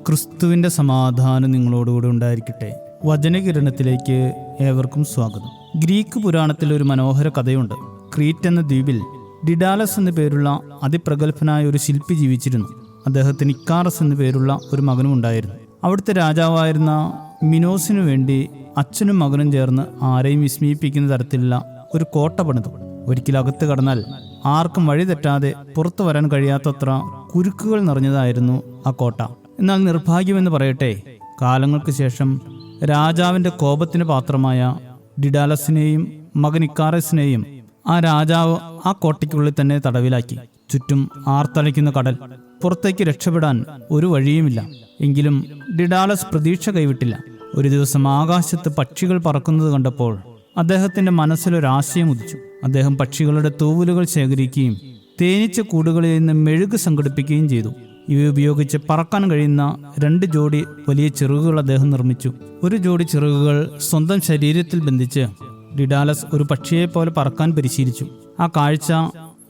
ക്രിസ്തുവിൻ്റെ സമാധാനം നിങ്ങളോടുകൂടി ഉണ്ടായിരിക്കട്ടെ. വചനകിരണത്തിലേക്ക് ഏവർക്കും സ്വാഗതം. ഗ്രീക്ക് പുരാണത്തിൽ ഒരു മനോഹര കഥയുണ്ട്. ക്രീറ്റ് എന്ന ദ്വീപിൽ ഡിഡാലസ് എന്നു പേരുള്ള അതിപ്രഗത്ഭനായ ഒരു ശില്പി ജീവിച്ചിരുന്നു. അദ്ദേഹത്തിന് ഇക്കാറസ് എന്നു പേരുള്ള ഒരു മകനും ഉണ്ടായിരുന്നു. അവിടുത്തെ രാജാവായിരുന്ന മിനോസിനു വേണ്ടി അച്ഛനും മകനും ചേർന്ന് ആരെയും വിസ്മയിപ്പിക്കുന്ന തരത്തിലുള്ള ഒരു കോട്ട പണിതു. ഒരിക്കൽ അകത്ത് കടന്നാൽ ആർക്കും വഴി തെറ്റാതെ പുറത്തു വരാൻ കഴിയാത്തത്ര കുരുക്കുകൾ നിറഞ്ഞതായിരുന്നു ആ കോട്ട. എന്നാൽ നിർഭാഗ്യമെന്ന് പറയട്ടെ, കാലങ്ങൾക്ക് ശേഷം രാജാവിൻ്റെ കോപത്തിന് പാത്രമായ ഡിഡാലസിനെയും മകൻ ഇക്കാറസിനെയും ആ രാജാവ് ആ കോട്ടയ്ക്കുള്ളിൽ തന്നെ തടവിലാക്കി. ചുറ്റും ആർത്തലയ്ക്കുന്ന കടൽ, പുറത്തേക്ക് രക്ഷപ്പെടാൻ ഒരു വഴിയുമില്ല. എങ്കിലും ഡിഡാലസ് പ്രതീക്ഷ കൈവിട്ടില്ല. ഒരു ദിവസം ആകാശത്ത് പക്ഷികൾ പറക്കുന്നത് കണ്ടപ്പോൾ അദ്ദേഹത്തിൻ്റെ മനസ്സിലൊരാശയം ഉദിച്ചു. അദ്ദേഹം പക്ഷികളുടെ തൂവലുകൾ ശേഖരിക്കുകയും തേനീച്ച കൂടുകളിൽ നിന്ന് മെഴുക് സംഘടിപ്പിക്കുകയും ചെയ്തു. ഇവയുപയോഗിച്ച് പറക്കാൻ കഴിയുന്ന 2 ജോഡി വലിയ ചിറകുകൾ അദ്ദേഹം നിർമ്മിച്ചു. ഒരു ജോഡി ചിറകുകൾ സ്വന്തം ശരീരത്തിൽ ബന്ധിച്ച് ഡിഡാലസ് ഒരു പക്ഷിയെപ്പോലെ പറക്കാൻ പരിശീലിച്ചു. ആ കാഴ്ച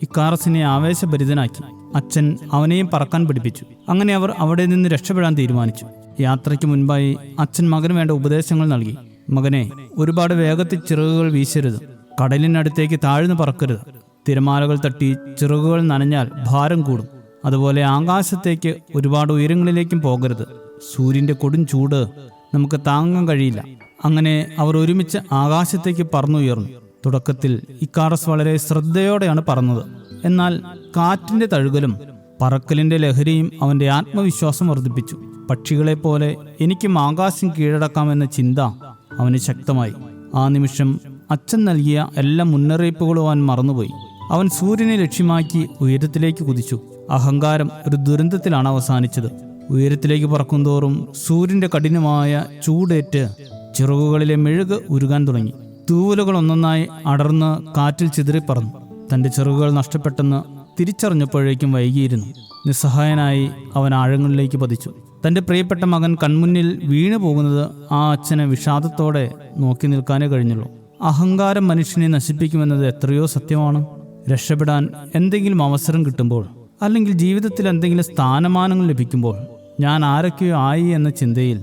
ഇക്കാറസിനെ ആവേശഭരിതനാക്കി. അച്ഛൻ അവനെയും പറക്കാൻ പഠിപ്പിച്ചു. അങ്ങനെ അവർ അവിടെ നിന്ന് രക്ഷപ്പെടാൻ തീരുമാനിച്ചു. യാത്രയ്ക്ക് മുൻപായി അച്ഛൻ മകന് വേണ്ട ഉപദേശങ്ങൾ നൽകി. മകനെ, ഒരുപാട് വേഗത്തിൽ ചിറകുകൾ വീശരുത്. കടലിനടുത്തേക്ക് താഴ്ന്നു പറക്കരുത്. തിരമാലകൾ തട്ടി ചിറകുകൾ നനഞ്ഞാൽ ഭാരം കൂടും. അതുപോലെ ആകാശത്തേക്ക് ഒരുപാട് ഉയരങ്ങളിലേക്കും പോകരുത്. സൂര്യൻ്റെ കൊടും ചൂട് നമുക്ക് താങ്ങാൻ കഴിയില്ല. അങ്ങനെ അവർ ഒരുമിച്ച് ആകാശത്തേക്ക് പറന്നുയർന്നു. തുടക്കത്തിൽ ഇക്കാറസ് വളരെ ശ്രദ്ധയോടെയാണ് പറന്നത്. എന്നാൽ കാറ്റിൻ്റെ തഴുകലും പറക്കലിൻ്റെ ലഹരിയും അവൻ്റെ ആത്മവിശ്വാസം വർദ്ധിപ്പിച്ചു. പക്ഷികളെപ്പോലെ എനിക്കും ആകാശം കീഴടക്കാമെന്ന ചിന്ത അവന് ശക്തമായി. ആ നിമിഷം അച്ഛൻ നൽകിയ എല്ലാ മുന്നറിയിപ്പുകളും അവൻ മറന്നുപോയി. അവൻ സൂര്യനെ ലക്ഷ്യമാക്കി ഉയരത്തിലേക്ക് കുതിച്ചു. അഹങ്കാരം ഒരു ദുരന്തത്തിലാണ് അവസാനിച്ചത്. ഉയരത്തിലേക്ക് പറക്കുന്തോറും സൂര്യന്റെ കഠിനമായ ചൂടേറ്റ് ചിറകുകളിലെ മെഴുക് ഉരുകാൻ തുടങ്ങി. തൂവലുകൾ ഒന്നൊന്നായി അടർന്ന് കാറ്റിൽ ചിതറിപ്പറന്നു. തന്റെ ചിറകുകൾ നഷ്ടപ്പെട്ടെന്ന് തിരിച്ചറിഞ്ഞപ്പോഴേക്കും വൈകിയിരുന്നു. നിസ്സഹായനായി അവൻ ആഴങ്ങളിലേക്ക് പതിച്ചു. തന്റെ പ്രിയപ്പെട്ട മകൻ കൺമുന്നിൽ വീണു പോകുന്നത് ആ അച്ഛനെ വിഷാദത്തോടെ നോക്കി നിൽക്കാനേ കഴിഞ്ഞുള്ളൂ. അഹങ്കാരം മനുഷ്യനെ നശിപ്പിക്കുമെന്നത് എത്രയോ സത്യമാണ്. രക്ഷപ്പെടാൻ എന്തെങ്കിലും അവസരം കിട്ടുമ്പോൾ, അല്ലെങ്കിൽ ജീവിതത്തിൽ എന്തെങ്കിലും സ്ഥാനമാനങ്ങൾ ലഭിക്കുമ്പോൾ, ഞാൻ ആരൊക്കെയോ ആയി എന്ന ചിന്തയിൽ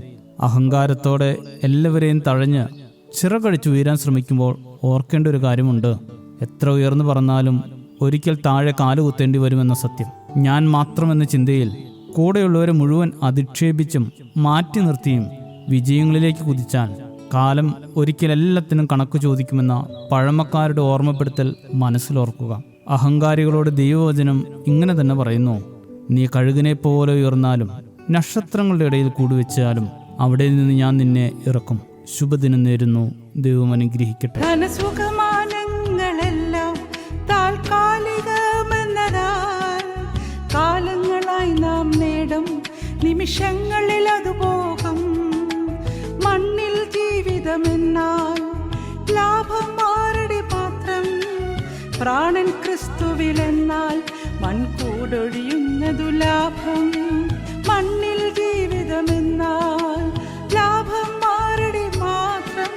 അഹങ്കാരത്തോടെ എല്ലാവരെയും തഴഞ്ഞ് ചിറകടിച്ച് ഉയരാൻ ശ്രമിക്കുമ്പോൾ ഓർക്കേണ്ട ഒരു കാര്യമുണ്ട്. എത്ര ഉയർന്നു പറന്നാലും ഒരിക്കൽ താഴെ കാലുകുത്തേണ്ടി വരുമെന്ന സത്യം. ഞാൻ മാത്രമെന്ന ചിന്തയിൽ കൂടെയുള്ളവരെ മുഴുവൻ അധിക്ഷേപിച്ചും മാറ്റി നിർത്തിയും വിജയങ്ങളിലേക്ക് കുതിച്ചാൽ കാലം ഒരിക്കൽ എല്ലാത്തിനും കണക്ക് ചോദിക്കുമെന്ന പഴമക്കാരുടെ ഓർമ്മപ്പെടുത്തൽ മനസ്സിലോർക്കുക. അഹങ്കാരികളോട് ദൈവവചനം ഇങ്ങനെ തന്നെ പറയുന്നു: നീ കഴുകിനെ പോലെ ഉയർന്നാലും നക്ഷത്രങ്ങളുടെ ഇടയിൽ കൂടുവെച്ചാലും അവിടെ നിന്ന് ഞാൻ നിന്നെ ഇറക്കും. ശുഭദിനം നേരുന്നു. ദൈവം അനുഗ്രഹിക്കട്ടെ. ധനസുഖമാനങ്ങളെല്ലാം താൽക്കാലികമെന്നതാൽ കാലങ്ങളായി നാം നേടും നിമിഷങ്ങളിൽ അത് പോകും. മണ്ണിൽ ജീവിതമെന്നാൽ ലാഭം മാറടി പാത്രം. പ്രാണൻ ക്രിസ്തുവിലെന്നാൽ മൺകൂടൊഴിയുന്നതു ലാഭം. മണ്ണിൽ ജീവിതമെന്നാൽ ലാഭം മാറടി മാത്രം.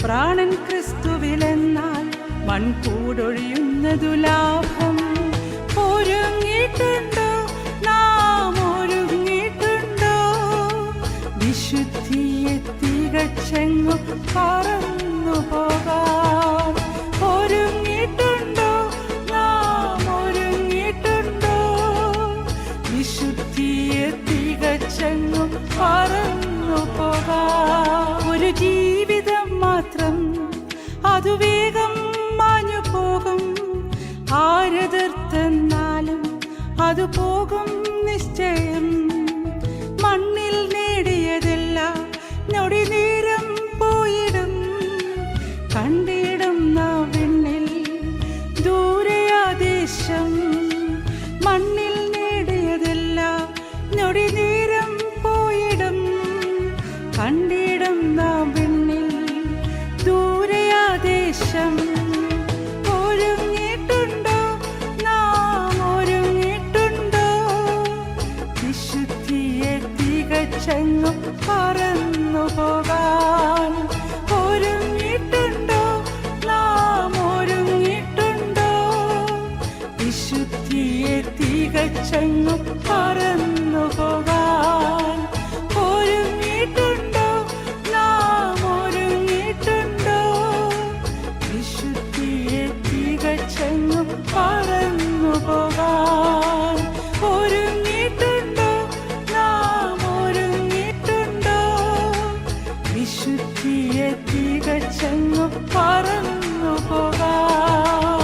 പ്രാണൻ ക്രിസ്തുവിലെന്നാൽ മൺകൂടൊഴിയുന്നതു ലാഭം. ഒരുങ്ങിയിട്ടുണ്ടോ നാം, ഒരുങ്ങിയിട്ടുണ്ടോ വിശുദ്ധിയെ തികച്ചെങ്ങും പറന്നു പോകാം. ഒരുങ്ങിയിട്ടുണ്ടോ നാം, ഒരുങ്ങിയിട്ടുണ്ടോ വിശുദ്ധിയെ തികച്ചെങ്ങും പറന്നു പോകാം. ഒരു ജീവിതം മാത്രം, അതു വേഗം മാഞ്ഞു പോകും. ആരെതിർത്തെന്നാലും അത് പോകും നിശ്ചയം. മണ്ണിൽ നേടിയതെല്ലാം ഞൊടി നേരം പോയിടും. കണ്ടിടും നാം വിണ്ണിൽ ദൂരയാദേശം. മണ്ണിൽ നേടിയതെല്ലാം ഞൊടി നേരം പോയിടും. കണ്ടിടും നാം വിണ്ണിൽ ദൂരയാദേശം. ഒരുങ്ങിയിട്ടുണ്ടോ നാം, ഒരുങ്ങിയിട്ടുണ്ടോ വിശുദ്ധിയെ തികച്ചെങ്ങും പറന്നു പോകാൻ. ഒരുങ്ങിയിട്ടുണ്ടോ തികച്ചെങ്ങും പറന്നു പോകാൻ ഒരുങ്ങിയിട്ടുണ്ടോ? നാം ഒരുങ്ങിയിട്ടുണ്ടോ? വിശുദ്ധിയെ തികച്ചെങ്ങും പറന്നു പോകാൻ ഒരുങ്ങിയിട്ടുണ്ടോ? നാം ഒരുങ്ങിയിട്ടുണ്ടോ? വിശുദ്ധിയെ തികച്ചെങ്ങും പറന്നു പോകാൻ